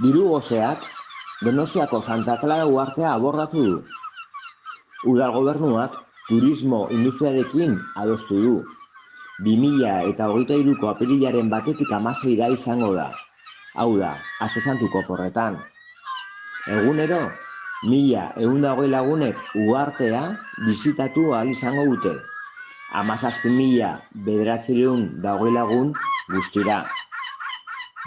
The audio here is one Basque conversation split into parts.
Diru goseak Donostiako Santa Clara uhartea abordatu du. Udal gobernuak turismo industriarekin adostu du. 2023ko apirilaren 1-tik 16 izango da. Hau da, Aste Santuko oporretan. Egunero, 1.120 lagunek uhartea bisitatu ahal izango dute. 17.920 lagun guztira.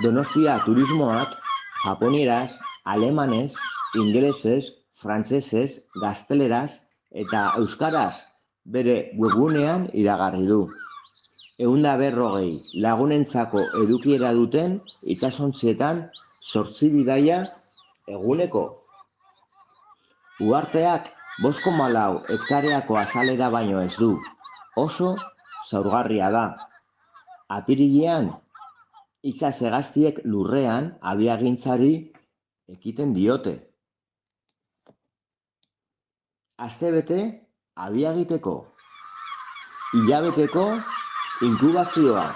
Donostia turismoak japonieraz, alemanez, ingelesez, frantsesez, gazteleraz eta euskaraz bere webgunean iragarri du. 140 lagunentzako edukiera duten itsasontzietan 8 bidaia eguneko. Uharteak 5,4 hektareako azalera baino ez du. Oso zaurgarria da. Apirilean, itsas hegaztiek lurrean abiagintzari ekiten diote. Astebete abia egiteko. Hilabeteko inkubazioa.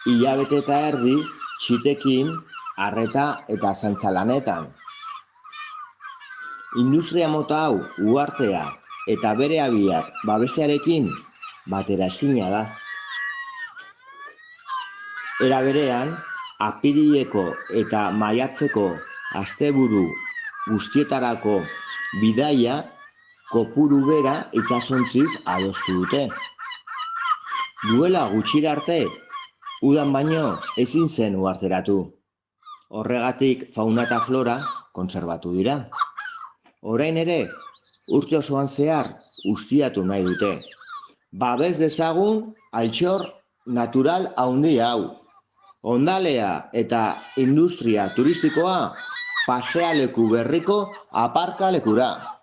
Hilabete eta erdi txitekin, arreta eta zaintzalanetan. Industria mota hau uhartea eta bere abiak babestearekin bateraezina da. Era berean, apirileko eta maiatzeko asteburu guztietarako bidaia kopuru bera itsasontziz adostu dute. Duela gutxira arte, udan baino ezin zen uharteratu. Horregatik fauna eta flora kontserbatu dira. Orain ere, urte osoan zehar ustiatu nahi dute. Babes dezagun altxor natural handi hau. Ondalea eta industria turistikoa pasealeku berriko aparkalekura.